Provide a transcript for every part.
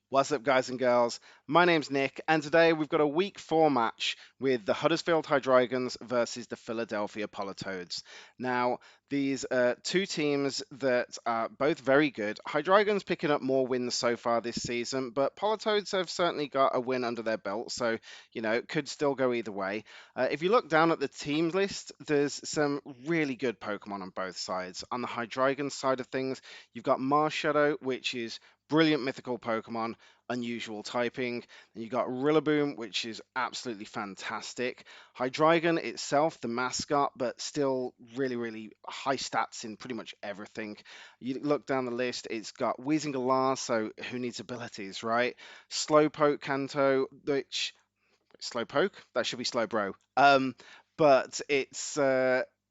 What's up, guys and girls? My name's Nick, and today we've got a week 4 match with the Huddersfield Hydreigons versus the Philadelphia Politoeds. Now, these two teams that are both very good. Hydreigons picking up more wins so far this season, but Politoeds have certainly got a win under their belt, so it could still go either way. If you look down at the team list, there's some really good Pokemon on both sides. On the Hydreigon side of things, you've got Marshadow, which is brilliant mythical Pokemon, unusual typing. Then you got Rillaboom, which is absolutely fantastic. Hydreigon itself, the mascot, but still really, really high stats in pretty much everything. You look down the list, it's got Wheezing Galar, so who needs abilities, right? Slowpoke Kanto, which Slowpoke? That should be Slowbro. But it's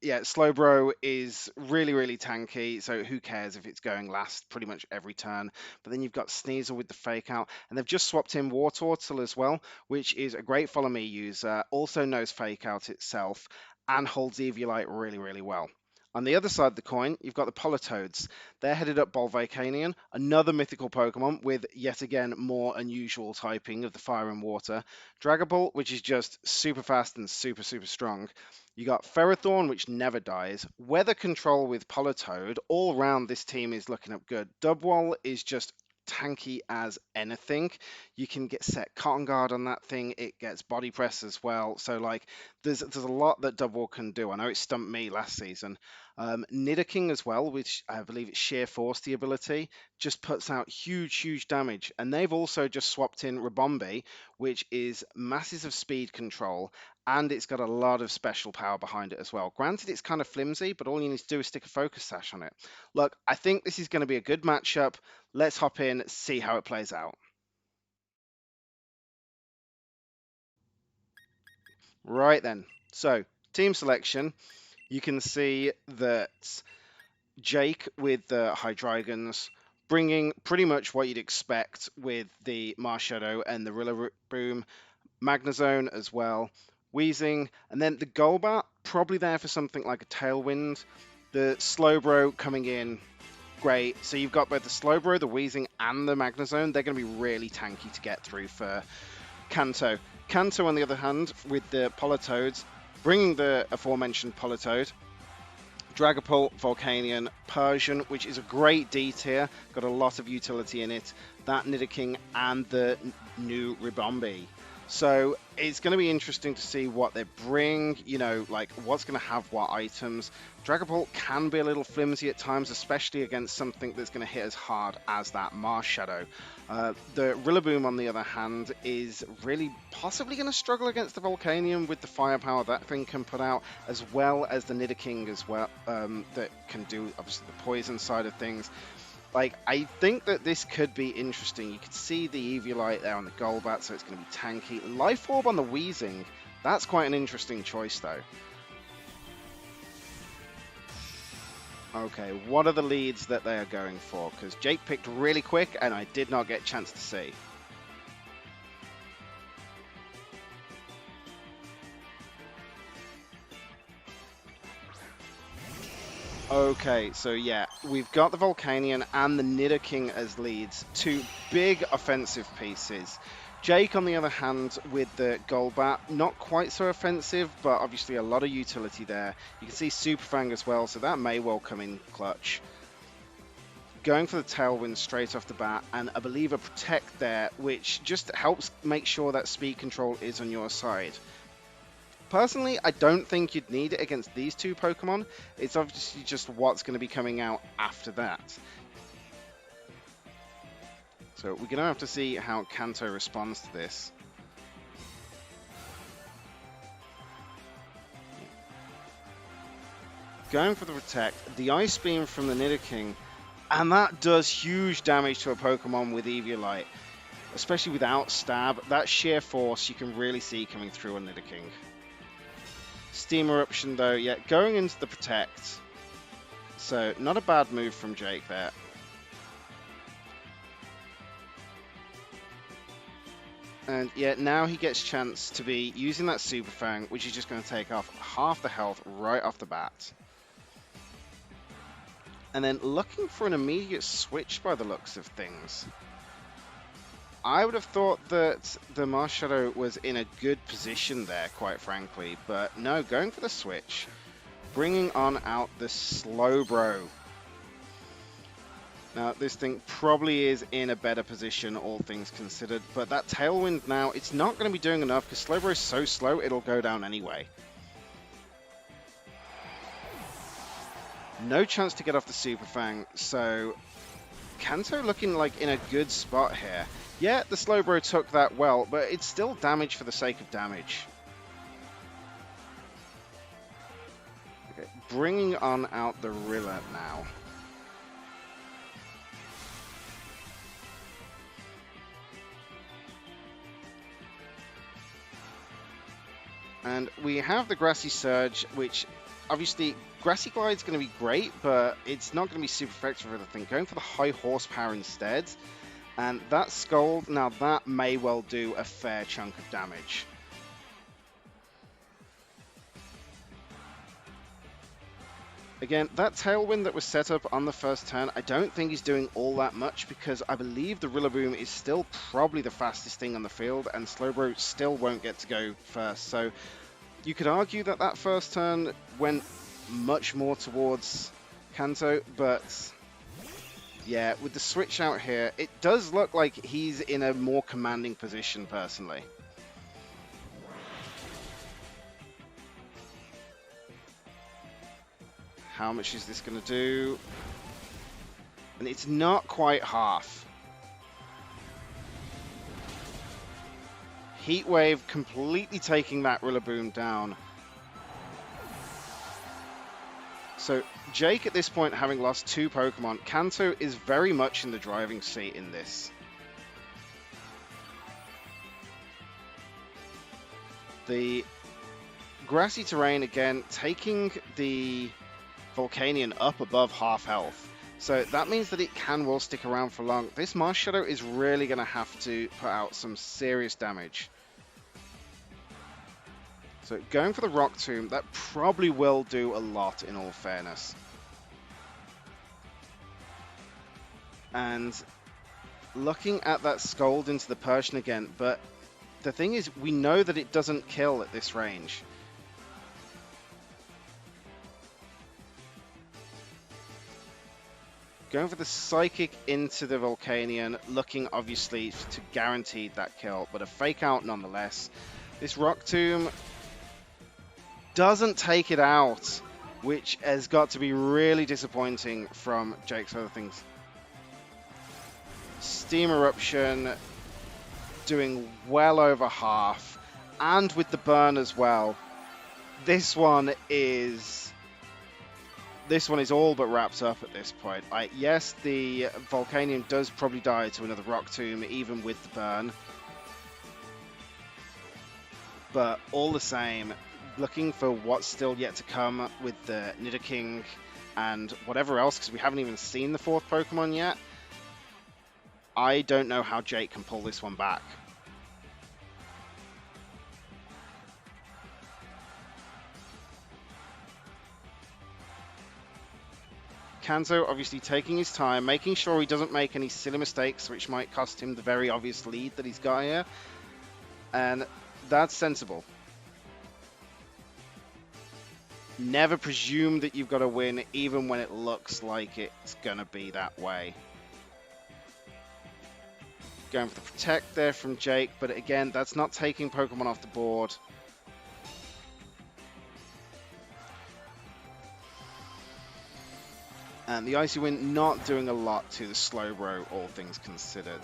yeah, Slowbro is really, really tanky, so who cares if it's going last pretty much every turn. But then you've got Sneasel with the fake out, and they've just swapped in Wartortle as well, which is a great follow me user, also knows fake out itself, and holds Eviolite really, really well. On the other side of the coin, you've got the Politoads. They're headed up Volcanion, another mythical Pokemon with yet again more unusual typing of the fire and water. Dragapult, which is just super fast and super, super strong. You got Ferrothorn, which never dies. Weather Control with Politoed. All around, this team is looking up good. Dubwall is just tanky as anything. You can get set Cotton Guard on that thing. It gets body press as well. So like, there's a lot that Dubwall can do. I know it stumped me last season. Nidoking as well, which I believe it's Sheer Force the ability, just puts out huge, huge damage. And they've also just swapped in Rabombi, which is masses of speed control, and it's got a lot of special power behind it as well. Granted, it's kind of flimsy, but all you need to do is stick a focus sash on it. Look, I think this is going to be a good matchup. Let's hop in, see how it plays out. Right then. So, team selection. You can see that Jake with the Hydreigons, bringing pretty much what you'd expect with the Marshadow and the Rillaboom. Magnezone as well, Wheezing, and then the Golbat, probably there for something like a Tailwind. The Slowbro coming in, great. So you've got both the Slowbro, the Wheezing, and the Magnezone. They're going to be really tanky to get through for Kanto. Kanto, on the other hand, with the Politoeds, bringing the aforementioned Politoed, Dragapult, Volcanion, Persian, which is a great D tier, got a lot of utility in it, that Nidoking, and the new Ribombee. So it's going to be interesting to see what they bring, like what's going to have what items. Dragapult can be a little flimsy at times, especially against something that's going to hit as hard as that Marshadow. The Rillaboom, on the other hand, is really possibly going to struggle against the Volcanium with the firepower that thing can put out, as well as the Nidoking as well, that can do obviously the poison side of things. Like, I think that this could be interesting. You could see the Eviolite there on the Golbat, so it's going to be tanky. Life Orb on the Wheezing, that's quite an interesting choice, though. Okay, what are the leads that they are going for? Because Jake picked really quick, and I did not get a chance to see. Okay, so yeah, we've got the Volcanion and the Nidoking as leads, two big offensive pieces. Jake, on the other hand, with the Golbat, not quite so offensive, but obviously a lot of utility there. You can see Super Fang as well, so that may well come in clutch. Going for the Tailwind straight off the bat, and I believe a Protect there, which just helps make sure that speed control is on your side. Personally, I don't think you'd need it against these two Pokemon. It's obviously just what's going to be coming out after that. So we're going to have to see how Kanto responds to this. Going for the Protect, the Ice Beam from the Nidoking, and that does huge damage to a Pokemon with Eviolite. Especially without Stab, that sheer force you can really see coming through on Nidoking. Steam Eruption though, yeah, going into the Protect. So, not a bad move from Jake there. And yeah, now he gets chance to be using that Super Fang, which is just going to take off half the health right off the bat. And then looking for an immediate switch by the looks of things. I would have thought that the Mars Shadow was in a good position there, quite frankly. But no, going for the switch. Bringing on out the Slowbro. Now, this thing probably is in a better position, all things considered. But that Tailwind now, it's not going to be doing enough because Slowbro is so slow, it'll go down anyway. No chance to get off the Super Fang, so Kanto looking like in a good spot here. Yeah, the Slowbro took that well, but it's still damage for the sake of damage. Okay, bringing on out the Rilla now. And we have the Grassy Surge, which obviously Grassy Glide's going to be great, but it's not going to be super effective for the thing. Going for the high horsepower instead. And that Scold, now that may well do a fair chunk of damage. Again, that Tailwind that was set up on the first turn, I don't think is doing all that much because I believe the Rillaboom is still probably the fastest thing on the field and Slowbro still won't get to go first. So you could argue that that first turn went much more towards Kanto, but yeah, with the switch out here, it does look like he's in a more commanding position personally. How much is this going to do? And it's not quite half. Heat Wave completely taking that Rillaboom down. So Jake at this point having lost 2 Pokemon, Kanto is very much in the driving seat in this. The Grassy Terrain again taking the Volcanion up above half health. So that means that it can well stick around for long. This Mars Shadow is really going to have to put out some serious damage. So going for the Rock Tomb, that probably will do a lot in all fairness. And looking at that Scold into the Persian again, but the thing is, we know that it doesn't kill at this range. Going for the Psychic into the Volcanion, looking obviously to guarantee that kill, but a Fake Out nonetheless. This Rock Tomb doesn't take it out, which has got to be really disappointing from Jake's other things. Steam Eruption doing well over half, and with the burn as well. This one is all but wrapped up at this point. Yes, the Volcanion does probably die to another Rock Tomb, even with the burn. But all the same, looking for what's still yet to come with the Nidoking and whatever else, because we haven't even seen the 4th Pokemon yet. I don't know how Jake can pull this one back. Kanto obviously taking his time, making sure he doesn't make any silly mistakes which might cost him the very obvious lead that he's got here. And that's sensible. Never presume that you've got to win, even when it looks like it's going to be that way. Going for the Protect there from Jake, but again, that's not taking Pokemon off the board. And the Icy Wind not doing a lot to the Slowbro, all things considered.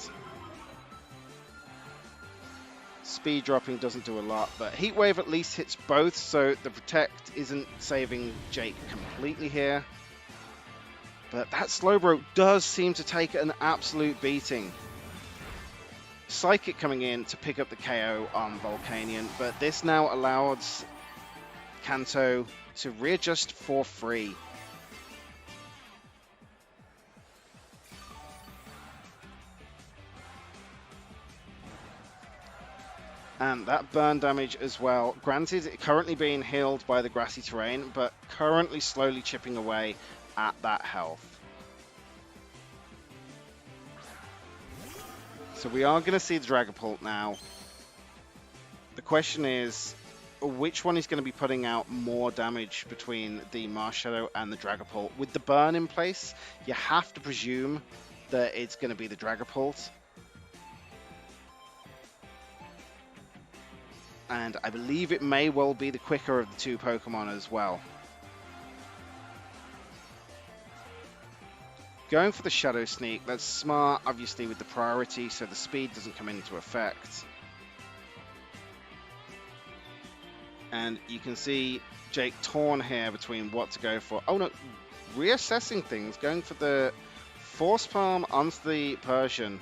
Speed dropping doesn't do a lot, but Heat Wave at least hits both, so the Protect isn't saving Jake completely here. But that Slowbro does seem to take an absolute beating. Psychic coming in to pick up the KO on Volcanion, but this now allows Kanto to readjust for free. And that burn damage as well. Granted, currently being healed by the Grassy Terrain, but currently slowly chipping away at that health. So we are going to see the Dragapult now. The question is, which one is going to be putting out more damage between the Marshadow and the Dragapult? With the burn in place, you have to presume that it's going to be the Dragapult. And I believe it may well be the quicker of the two Pokemon as well. Going for the Shadow Sneak, that's smart, obviously, with the priority, so the speed doesn't come into effect. And you can see Jake torn here between what to go for. Oh no, reassessing things, going for the Force Palm onto the Persian.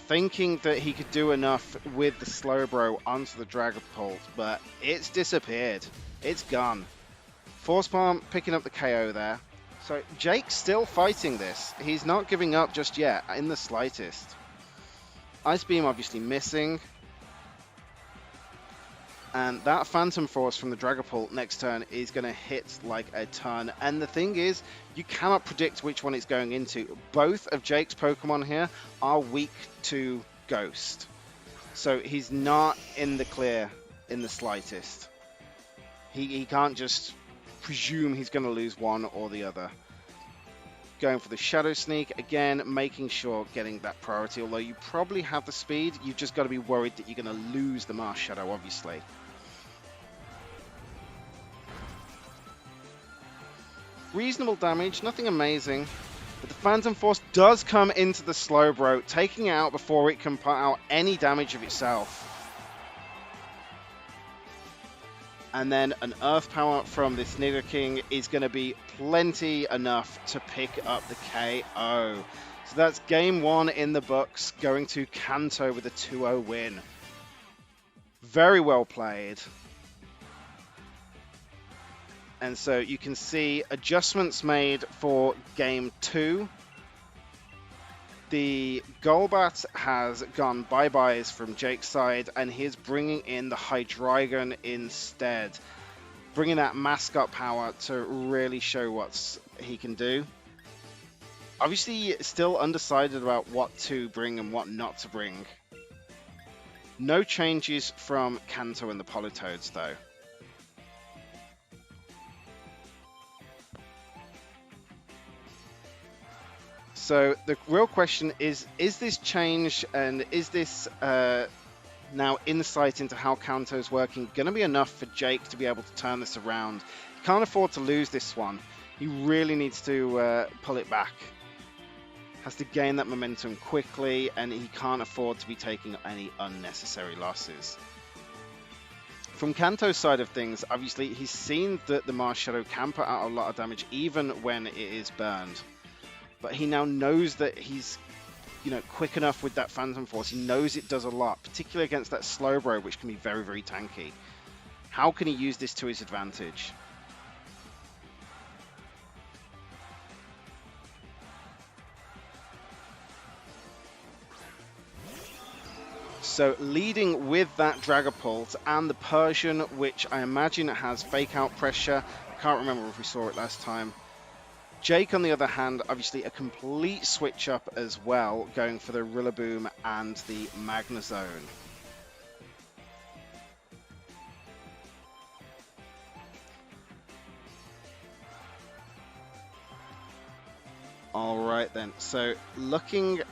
Thinking that he could do enough with the Slowbro onto the Dragapult, but it's disappeared. It's gone. Force Palm picking up the KO there. So Jake's still fighting this. He's not giving up just yet, in the slightest. Ice Beam obviously missing. And that Phantom Force from the Dragapult next turn is going to hit like a ton. And the thing is, you cannot predict which one it's going into. Both of Jake's Pokemon here are weak to Ghost. So he's not in the clear in the slightest. He can't just presume he's going to lose one or the other. Going for the Shadow Sneak, again, making sure getting that priority. Although you probably have the speed, you've just got to be worried that you're going to lose the Marshadow, obviously. Reasonable damage, nothing amazing. But the Phantom Force does come into the Slowbro, taking it out before it can put out any damage of itself. And then an Earth Power from this Nidoking is going to be plenty enough to pick up the KO. So that's game one in the books, going to Kanto with a 2-0 win. Very well played. And so you can see adjustments made for game two. The Golbat has gone bye-byes from Jake's side, and he's bringing in the Hydreigon instead. Bringing that mascot power to really show what he can do. Obviously, still undecided about what to bring and what not to bring. No changes from Kanto and the Politoeds, though. So the real question is this change and is this now insight into how Kanto's working going to be enough for Jake to be able to turn this around? He can't afford to lose this one. He really needs to pull it back. Has to gain that momentum quickly, and he can't afford to be taking any unnecessary losses. From Kanto's side of things, obviously he's seen that the Marshadow can put out a lot of damage even when it is burned. But he now knows that he's, quick enough with that Phantom Force. He knows it does a lot, particularly against that Slowbro, which can be very, very tanky. How can he use this to his advantage? So leading with that Dragapult and the Persian, which I imagine has Fake Out pressure. I can't remember if we saw it last time. Jake, on the other hand, obviously a complete switch up as well, going for the Rillaboom and the Magnezone. All right then, so looking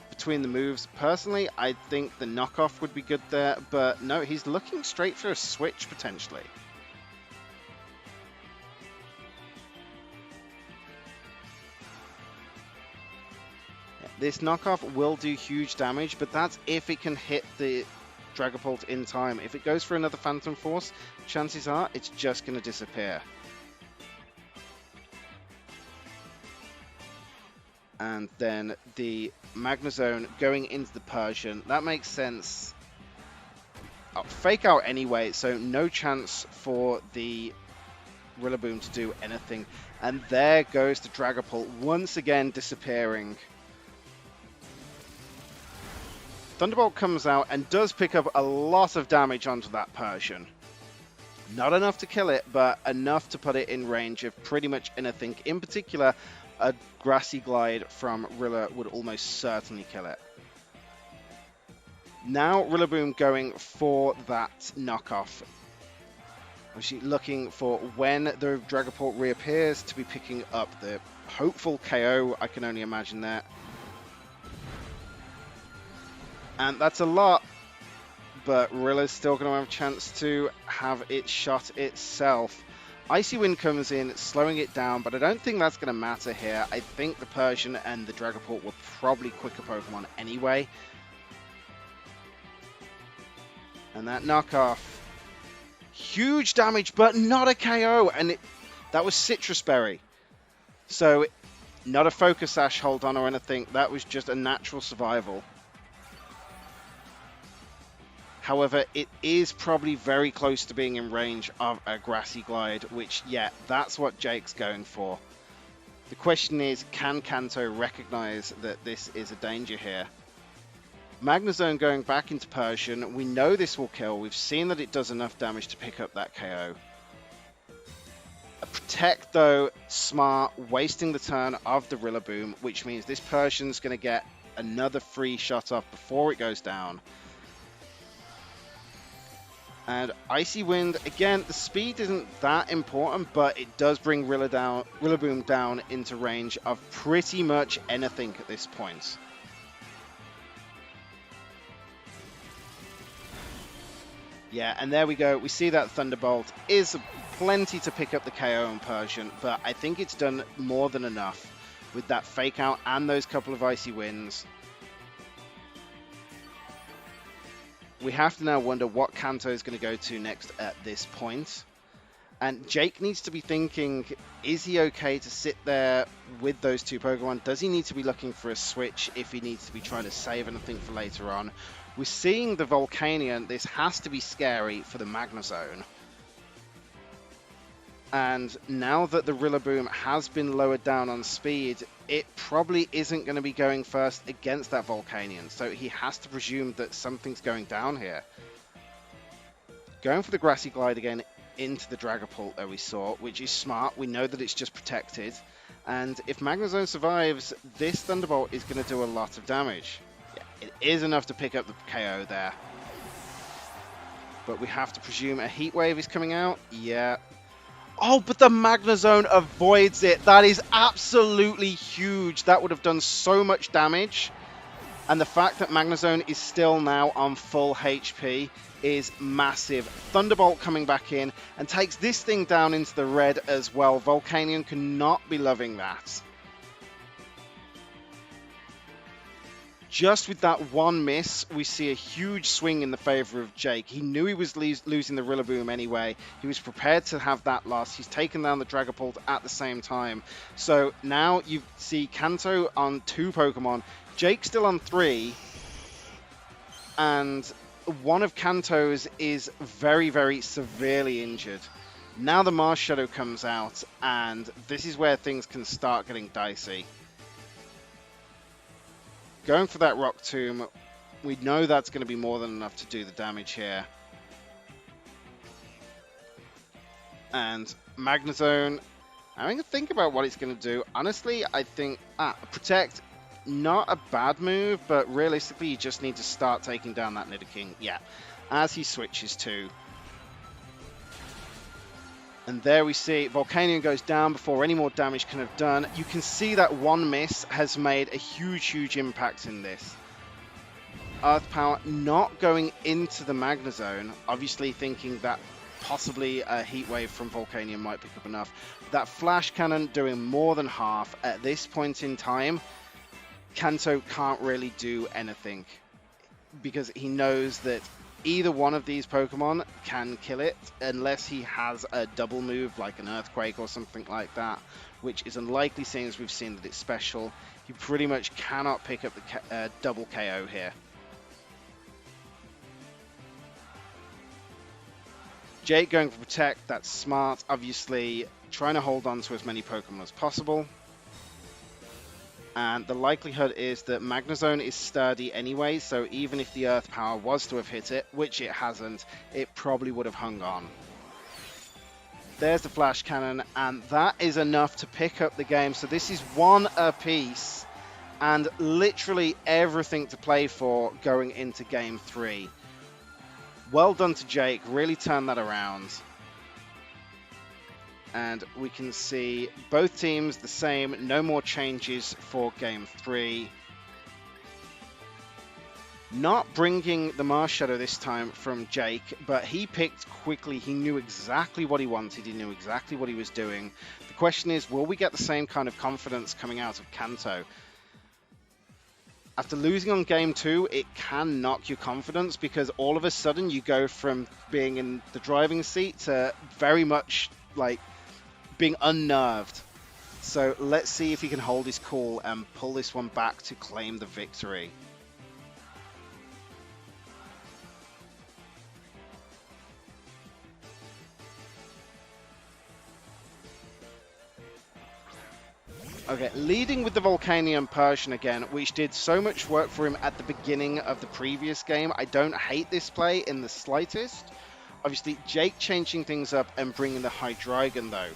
between the moves, personally, I think the knockoff would be good there, but no, he's looking straight for a switch potentially. This knockoff will do huge damage, but that's if it can hit the Dragapult in time. If it goes for another Phantom Force, chances are it's just going to disappear. And then the Magnezone going into the Persian. That makes sense. Fake Out anyway, so no chance for the Rillaboom to do anything. And there goes the Dragapult, once again disappearing. Thunderbolt comes out and does pick up a lot of damage onto that Persian. Not enough to kill it, but enough to put it in range of pretty much anything. In particular, a Grassy Glide from Rilla would almost certainly kill it. Now Rillaboom going for that knockoff. Obviously looking for when the Dragapult reappears to be picking up the hopeful KO, I can only imagine that. And that's a lot, but Rilla's still going to have a chance to have it shot itself. Icy Wind comes in, slowing it down, but I don't think that's going to matter here. I think the Persian and the Dragapult were probably quicker Pokemon anyway. And that knockoff. Huge damage, but not a KO. And that was Citrus Berry. So, not a Focus Sash hold on or anything. That was just a natural survival. However, it is probably very close to being in range of a Grassy Glide, which, yeah, that's what Jake's going for. The question is, can Kanto recognize that this is a danger here? Magnezone going back into Persian. We know this will kill. We've seen that it does enough damage to pick up that KO. A Protect, though, smart, wasting the turn of the Rillaboom, which means this Persian's going to get another free shot off before it goes down. And Icy Wind, again, the speed isn't that important, but it does bring Rillaboom down into range of pretty much anything at this point. Yeah, and there we go. We see that Thunderbolt is plenty to pick up the KO on Persian, but I think it's done more than enough with that Fake Out and those couple of Icy Winds. We have to now wonder what Kanto is going to go to next at this point. And Jake needs to be thinking, is he okay to sit there with those two Pokemon? Does he need to be looking for a switch if he needs to be trying to save anything for later on? We're seeing the Volcanion. This has to be scary for the Magnezone. And now that the Rillaboom has been lowered down on speed, it probably isn't going to be going first against that Volcanion. So he has to presume that something's going down here. Going for the Grassy Glide again into the Dragapult that we saw, which is smart. We know that it's just protected. And if Magnezone survives, this Thunderbolt is going to do a lot of damage. Yeah, it is enough to pick up the KO there. But we have to presume a Heat Wave is coming out. Yeah. Oh, but the Magnezone avoids it. That is absolutely huge. That would have done so much damage. And the fact that Magnezone is still now on full HP is massive. Thunderbolt coming back in and takes this thing down into the red as well. Volcanion cannot be loving that. Just with that one miss, we see a huge swing in the favor of Jake. He knew he was losing the Rillaboom anyway. He was prepared to have that loss. He's taken down the Dragapult at the same time. So now you see Kanto on 2 Pokemon, Jake still on 3, and one of Kanto's is very, very severely injured. Now the Mars Shadow comes out, and this is where things can start getting dicey. Going for that Rock Tomb, we know that's going to be more than enough to do the damage here. And Magnezone, having to think about what it's going to do. Honestly, I think, Protect, not a bad move, but realistically, you just need to start taking down that Nidoking. Yeah, as he switches to. And there we see Volcanion goes down before any more damage can have done. You can see that one miss has made a huge, huge impact in this. Earth Power not going into the Magnezone, obviously thinking that possibly a Heat Wave from Volcanion might pick up enough. That Flash Cannon doing more than half. At this point in time, Kanto can't really do anything because he knows that either one of these Pokemon can kill it unless he has a double move like an Earthquake or something like that, which is unlikely seeing as we've seen that it's special. He pretty much cannot pick up the double KO here. Jake going for Protect, that's smart. Obviously trying to hold on to as many Pokemon as possible. And the likelihood is that Magnezone is sturdy anyway, so even if the Earth Power was to have hit it, which it hasn't, it probably would have hung on. There's the flash cannon, and that is enough to pick up the game. So this is 1 apiece, and literally everything to play for going into game 3. Well done to Jake, really turned that around. And we can see both teams the same, no more changes for game 3. Not bringing the Mars Shadow this time from Jake, but he picked quickly. He knew exactly what he wanted. He knew exactly what he was doing. The question is, will we get the same kind of confidence coming out of Kanto? After losing on game 2, it can knock your confidence because all of a sudden you go from being in the driving seat to very much like being unnerved. So let's see if he can hold his cool and pull this one back to claim the victory. Okay, leading with the Volcanian Persian again, which did so much work for him at the beginning of the previous game. I don't hate this play in the slightest. Obviously, Jake changing things up and bringing the Hydreigon though.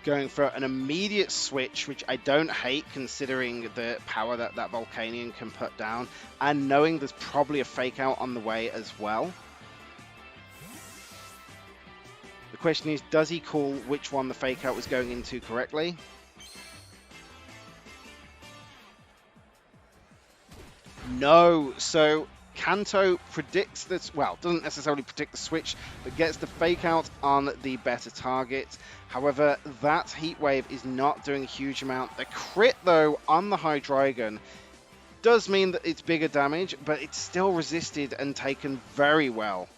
Going for an immediate switch, which I don't hate considering the power that that Volcanion can put down, and knowing there's probably a fake out on the way as well. The question is, does he call which one the fake out was going into correctly? No, so Kanto predicts that, well, doesn't necessarily predict the switch, but gets the fake out on the better target. However, that heat wave is not doing a huge amount. The crit, though, on the Hydreigon does mean that it's bigger damage, but it's still resisted and taken very well.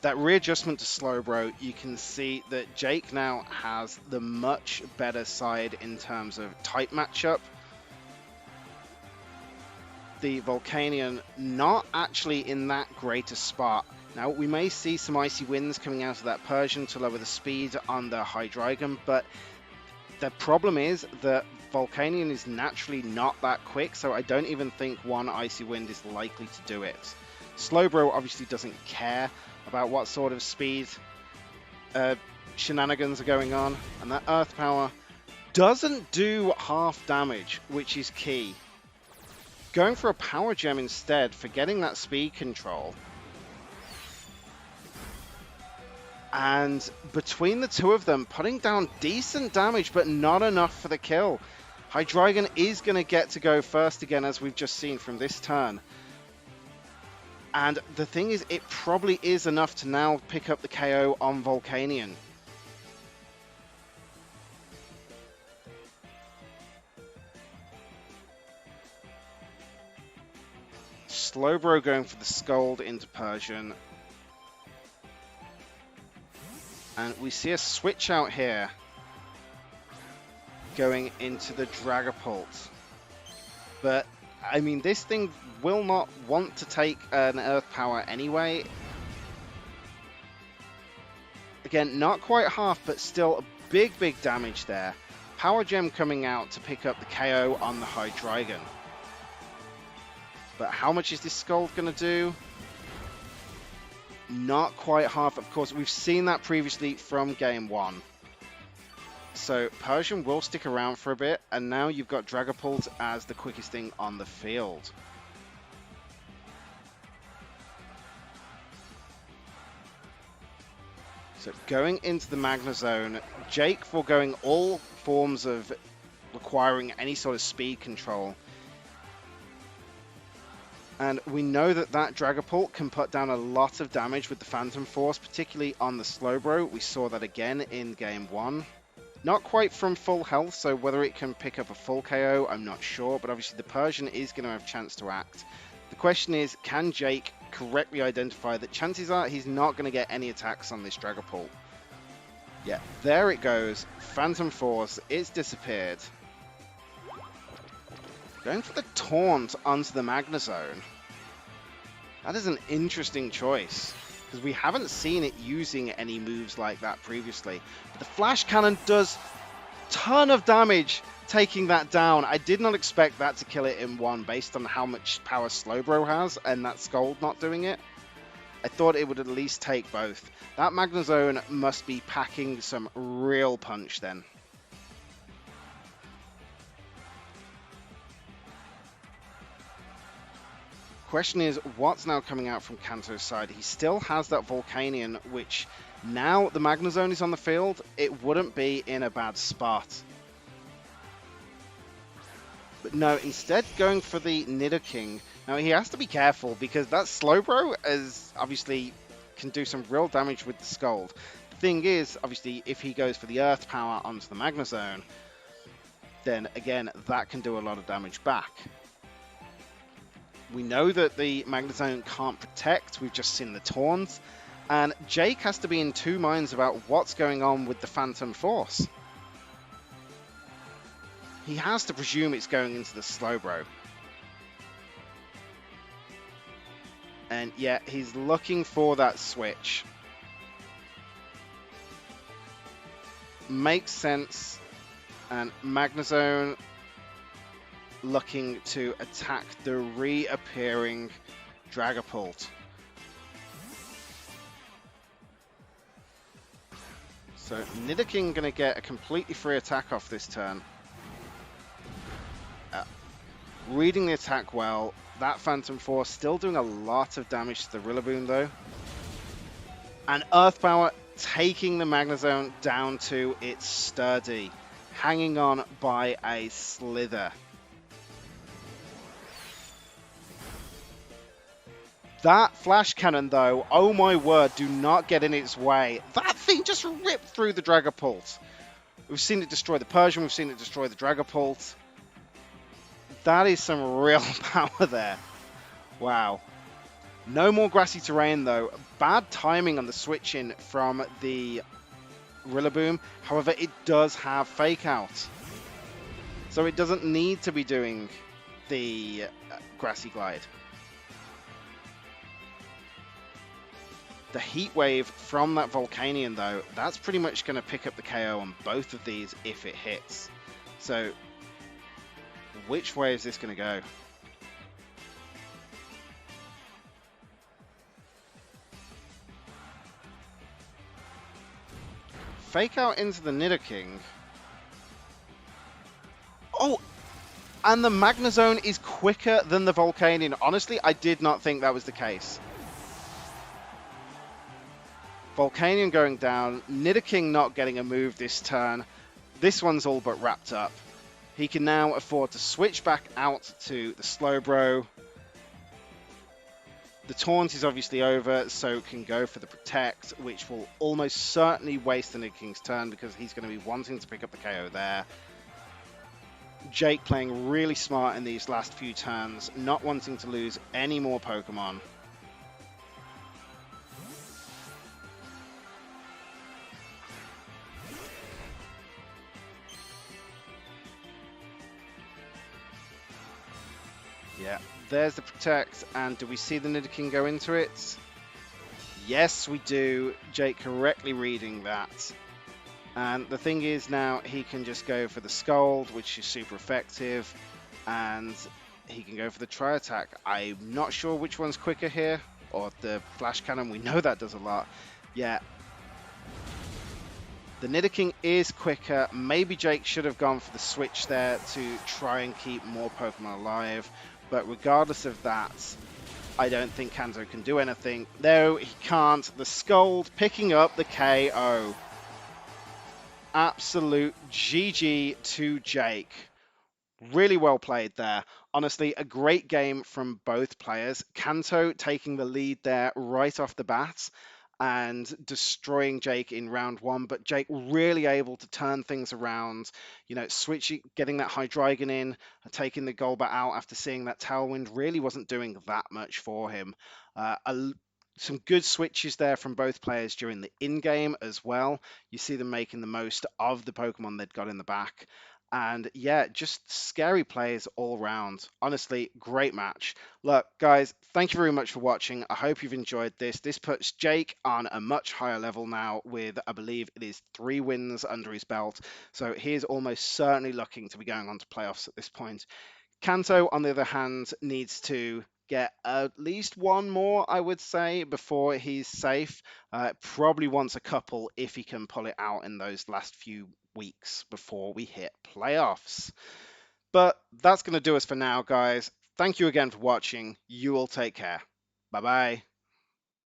That readjustment to Slowbro, you can see that Jake now has the much better side in terms of type matchup. The Volcanion not actually in that great a spot. Now, we may see some icy winds coming out of that Persian to lower the speed on the Hydreigon, but the problem is that Volcanion is naturally not that quick, so I don't even think one icy wind is likely to do it. Slowbro obviously doesn't care about what sort of speed shenanigans are going on, and that Earth Power doesn't do half damage, which is key. Going for a Power Gem instead, forgetting that speed control. And between the two of them, putting down decent damage, but not enough for the kill. Hydreigon is going to get to go first again, as we've just seen from this turn. And the thing is, it probably is enough to now pick up the KO on Volcanion. Slowbro going for the Scold into Persian. And we see a switch out here going into the Dragapult. But I mean, this thing will not want to take an Earth Power anyway. Again, not quite half, but still a big damage there. Power Gem coming out to pick up the KO on the Hydreigon. But how much is this Scold going to do? Not quite half. Of course, we've seen that previously from game 1. So Persian will stick around for a bit, and now you've got Dragapult as the quickest thing on the field. So going into the Magna Zone, Jake foregoing all forms of requiring any sort of speed control. And we know that that Dragapult can put down a lot of damage with the Phantom Force, particularly on the Slowbro. We saw that again in game 1. Not quite from full health, so whether it can pick up a full KO, I'm not sure, but obviously the Persian is going to have a chance to act. The question is, can Jake correctly identify that chances are he's not going to get any attacks on this Dragapult? Yeah, there it goes. Phantom Force, it's disappeared. Going for the taunt onto the Magnezone. That is an interesting choice, because we haven't seen it using any moves like that previously. But the Flash Cannon does ton of damage taking that down. I did not expect that to kill it in one based on how much power Slowbro has and that Scold not doing it. I thought it would at least take both. That Magnezone must be packing some real punch then. Question is, what's now coming out from Kanto's side? He still has that Volcanion, which now the Magnezone is on the field, it wouldn't be in a bad spot. But no, instead going for the Nidoking. Now he has to be careful because that Slowbro is obviously can do some real damage with the Scold. The thing is, obviously, if he goes for the Earth Power onto the Magnezone, then again, that can do a lot of damage back. We know that the Magnezone can't protect, we've just seen the taunts, and Jake has to be in two minds about what's going on with the Phantom Force. He has to presume it's going into the Slowbro. And yeah, he's looking for that switch. Makes sense. And Magnezone looking to attack the reappearing Dragapult. So Nidoking going to get a completely free attack off this turn. Reading the attack well. That Phantom Force still doing a lot of damage to the Rillaboom though. And Earth Power taking the Magnezone down to its sturdy. Hanging on by a slither. That Flash Cannon though, oh my word, do not get in its way. That thing just ripped through the Dragapult. We've seen it destroy the Persian, we've seen it destroy the Dragapult. That is some real power there. Wow. No more grassy terrain though. Bad timing on the switch in from the Rillaboom. However, it does have Fake Out. So it doesn't need to be doing the Grassy Glide. The Heat Wave from that Volcanion though, that's pretty much going to pick up the KO on both of these if it hits. So which way is this going to go? Fake Out into the Nidoking. Oh, and the Magnezone is quicker than the Volcanion. Honestly, I did not think that was the case. Volcanion going down, Nidoking not getting a move this turn. This one's all but wrapped up. He can now afford to switch back out to the Slowbro. The taunt is obviously over, so can go for the Protect, which will almost certainly waste the Nidoking's turn because he's going to be wanting to pick up the KO there. Jake playing really smart in these last few turns, not wanting to lose any more Pokemon. Yeah, there's the Protect, and do we see the Nidoking go into it? Yes, we do. Jake correctly reading that. And the thing is now he can just go for the Scold, which is super effective, and he can go for the Tri-Attack. I'm not sure which one's quicker here, or the Flash Cannon, we know that does a lot. Yeah. The Nidoking is quicker. Maybe Jake should have gone for the switch there to try and keep more Pokemon alive. But regardless of that, I don't think Kanto can do anything. No, he can't. The Scold picking up the KO. Absolute GG to Jake. Really well played there. Honestly, a great game from both players. Kanto taking the lead there right off the bat and destroying Jake in round one, but Jake really able to turn things around, you know, switching, getting that Hydreigon in, taking the Golbat out after seeing that Tailwind really wasn't doing that much for him. Some good switches there from both players during the in-game as well. You see them making the most of the Pokemon they'd got in the back. And yeah, just scary plays all round. Honestly, great match. Look, guys, thank you very much for watching. I hope you've enjoyed this. This puts Jake on a much higher level now with, I believe it is 3 wins under his belt. So he is almost certainly looking to be going on to playoffs at this point. Kanto, on the other hand, needs to get at least one more, I would say, before he's safe. Probably wants a couple if he can pull it out in those last few weeks before we hit playoffs. But that's going to do us for now, guys. Thank you again for watching. You all take care. Bye bye.